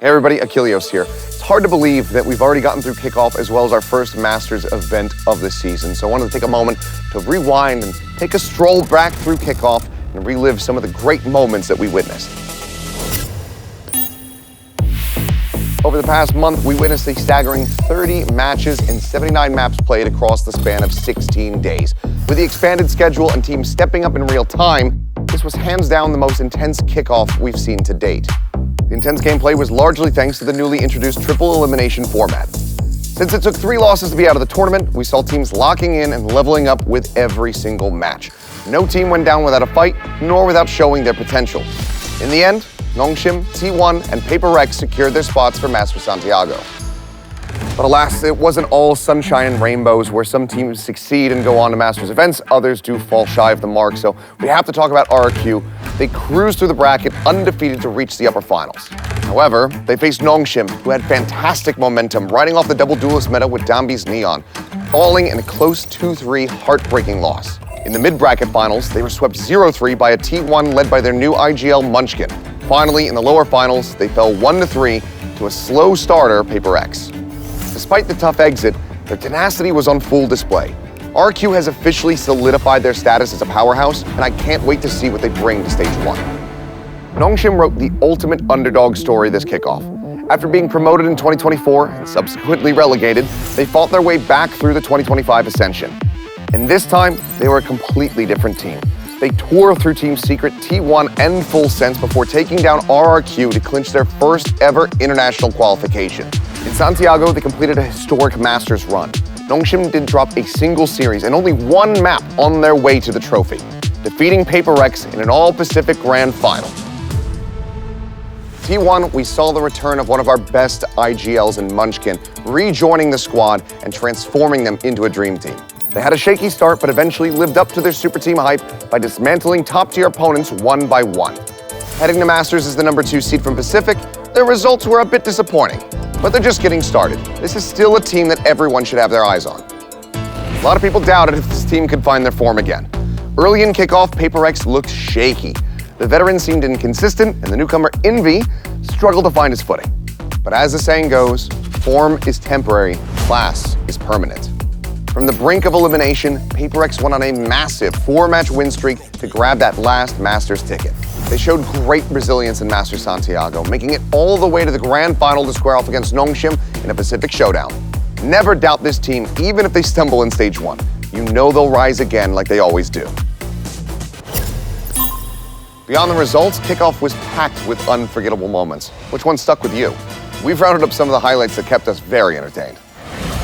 Hey everybody, Achilios here. It's hard to believe that we've already gotten through Kickoff as well as our first Masters event of the season. So I wanted to take a moment to rewind and take a stroll back through Kickoff and relive some of the great moments that we witnessed. Over the past month, we witnessed a staggering 30 matches and 79 maps played across the span of 16 days. With the expanded schedule and teams stepping up in real time, this was hands down the most intense Kickoff we've seen to date. The intense gameplay was largely thanks to the newly introduced triple elimination format. Since it took 3 losses to be out of the tournament, we saw teams locking in and leveling up with every single match. No team went down without a fight, nor without showing their potential. In the end, Munchkin, T1, and PRX secured their spots for Masters Santiago. But alas, it wasn't all sunshine and rainbows where some teams succeed and go on to Masters events, others do fall shy of the mark. So we have to talk about RRQ. They cruised through the bracket undefeated to reach the upper finals. However, they faced Munchkin, who had fantastic momentum, riding off the double duelist meta with Dambi's Neon, falling in a close 2-3 heartbreaking loss. In the mid-bracket finals, they were swept 0-3 by a T1 led by their new IGL Munchkin. Finally, in the lower finals, they fell 1-3 to a slow starter, PRX. Despite the tough exit, their tenacity was on full display. RQ has officially solidified their status as a powerhouse, and I can't wait to see what they bring to stage 1. Munchkin wrote the ultimate underdog story this Kickoff. After being promoted in 2024 and subsequently relegated, they fought their way back through the 2025 Ascension. And this time, they were a completely different team. They tore through Team Secret, T1, and Full Sense before taking down RRQ to clinch their first ever international qualification. In Santiago, they completed a historic Masters run. Munchkin didn't drop a single series and only 1 map on their way to the trophy, defeating PRX in an all-Pacific Grand Final. T1, we saw the return of one of our best IGLs in Munchkin, rejoining the squad and transforming them into a dream team. They had a shaky start, but eventually lived up to their super team hype by dismantling top-tier opponents one by one. Heading to Masters as the #2 seed from Pacific, their results were a bit disappointing, but they're just getting started. This is still a team that everyone should have their eyes on. A lot of people doubted if this team could find their form again. Early in Kickoff, PRX looked shaky. The veteran seemed inconsistent, and the newcomer Envy struggled to find his footing. But as the saying goes, form is temporary, class is permanent. From the brink of elimination, PRX went on a massive 4-match win streak to grab that last Masters ticket. They showed great resilience in Masters Santiago, making it all the way to the grand final to square off against Munchkin in a Pacific showdown. Never doubt this team, even if they stumble in stage 1. You know they'll rise again like they always do. Beyond the results, Kickoff was packed with unforgettable moments. Which one stuck with you? We've rounded up some of the highlights that kept us very entertained.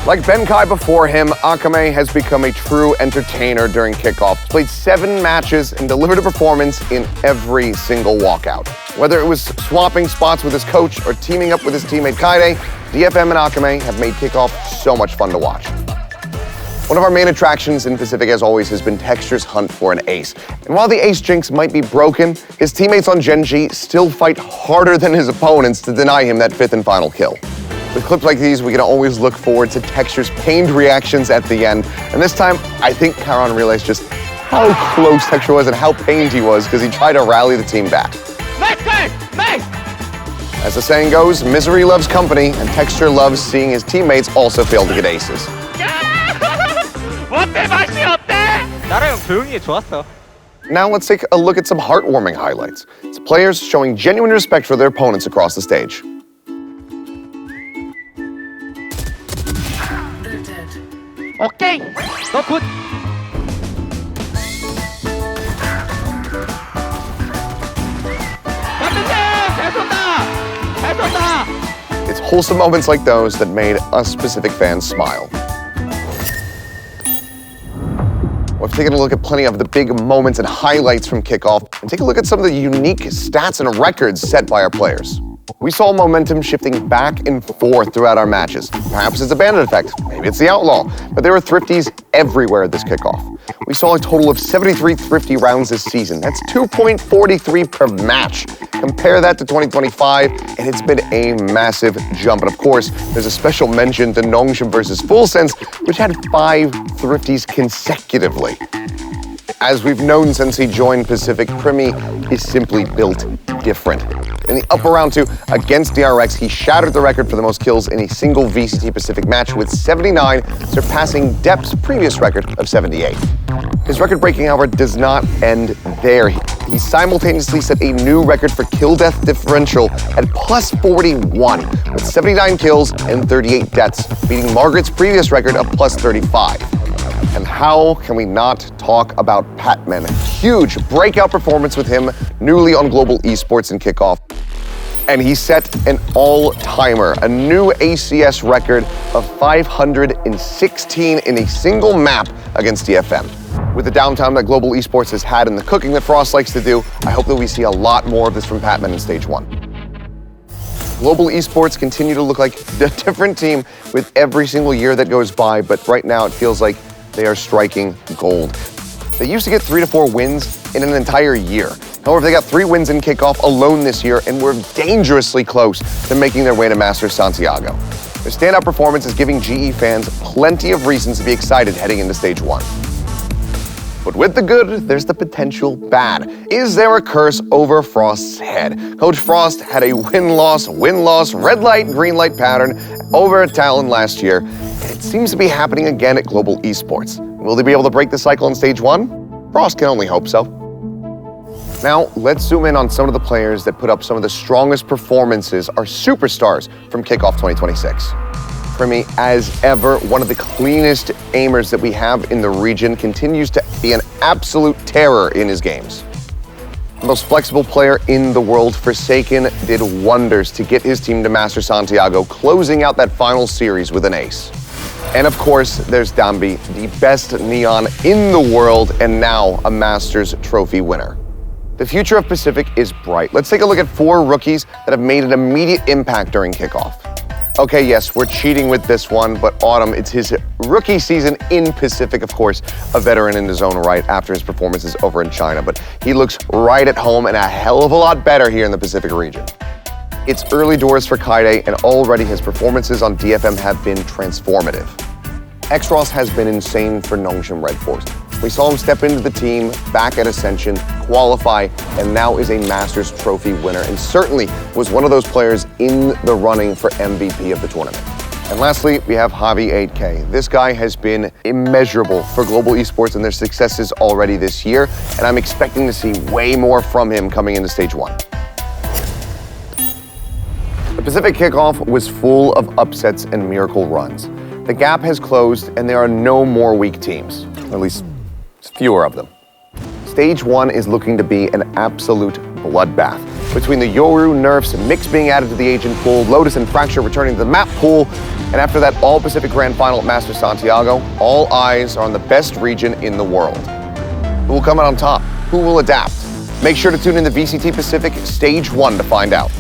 Like Benkai before him, Akame has become a true entertainer during Kickoff. He's played 7 matches and delivered a performance in every single walkout. Whether it was swapping spots with his coach or teaming up with his teammate Kaide, DFM and Akame have made Kickoff so much fun to watch. One of our main attractions in Pacific, as always, has been Texture's hunt for an ace. And while the ace jinx might be broken, his teammates on Genji still fight harder than his opponents to deny him that 5th and final kill. With clips like these, we can always look forward to Texture's pained reactions at the end. And this time, I think Karan realized just how close Texture was and how pained he was because he tried to rally the team back. As the saying goes, misery loves company, and Texture loves seeing his teammates also fail to get aces. Now let's take a look at some heartwarming highlights. It's players showing genuine respect for their opponents across the stage. Okay, not good. It's wholesome moments like those that made us Pacific fans smile. We've taken a look at plenty of the big moments and highlights from Kickoff, and take a look at some of the unique stats and records set by our players. We saw momentum shifting back and forth throughout our matches. Perhaps it's a bandit effect, maybe it's the outlaw, but there were Thrifties everywhere at this Kickoff. We saw a total of 73 Thrifty rounds this season. That's 2.43 per match. Compare that to 2025, and it's been a massive jump. And of course, there's a special mention to Munchkin versus Full Sense, which had 5 Thrifties consecutively. As we've known since he joined Pacific, Primmie is simply built different. In the upper round 2 against PRX, he shattered the record for the most kills in a single VCT Pacific match with 79, surpassing Depp's previous record of 78. His record-breaking, however, does not end there. He simultaneously set a new record for kill-death differential at plus 41, with 79 kills and 38 deaths, beating Margaret's previous record of plus 35. And how can we not talk about PatMen? Huge breakout performance with him, newly on Global Esports and Kickoff. And he set an all-timer, a new ACS record of 516 in a single map against DFM. With the downtime that Global Esports has had and the cooking that Frost likes to do, I hope that we see a lot more of this from PatMen in Stage 1. Global Esports continue to look like a different team with every single year that goes by, but right now it feels like they are striking gold. They used to get 3 to 4 wins in an entire year. However, they got 3 wins in Kickoff alone this year and were dangerously close to making their way to Masters Santiago. Their standout performance is giving GE fans plenty of reasons to be excited heading into Stage 1. But with the good, there's the potential bad. Is there a curse over Frost's head? Coach Frost had a win-loss, red light, green light pattern over at Talon last year, and it seems to be happening again at Global Esports. Will they be able to break the cycle in Stage 1? Frost can only hope so. Now, let's zoom in on some of the players that put up some of the strongest performances, our superstars from Kickoff 2026. Primmie, as ever, one of the cleanest aimers that we have in the region, continues to be an absolute terror in his games. The most flexible player in the world, Forsaken did wonders to get his team to Master Santiago, closing out that final series with an ace. And of course, there's Dambi, the best Neon in the world, and now a Masters trophy winner. The future of Pacific is bright. Let's take a look at 4 rookies that have made an immediate impact during Kickoff. Okay, yes, we're cheating with this one, but Autumn, it's his rookie season in Pacific, of course, a veteran in his own right after his performances over in China, but he looks right at home and a hell of a lot better here in the Pacific region. It's early doors for Kaide, and already his performances on DFM have been transformative. X-Ross has been insane for Nongshim Red Force. We saw him step into the team, back at Ascension, qualify, and now is a Masters Trophy winner, and certainly was one of those players in the running for MVP of the tournament. And lastly, we have Javi 8K. This guy has been immeasurable for Global Esports and their successes already this year, and I'm expecting to see way more from him coming into Stage 1. The Pacific Kickoff was full of upsets and miracle runs. The gap has closed, and there are no more weak teams, or at least fewer of them. Stage 1 is looking to be an absolute bloodbath. Between the Yoru nerfs, Mix being added to the agent pool, Lotus and Fracture returning to the map pool, and after that All-Pacific Grand Final at Master Santiago, all eyes are on the best region in the world. Who will come out on top? Who will adapt? Make sure to tune in to VCT Pacific Stage 1 to find out.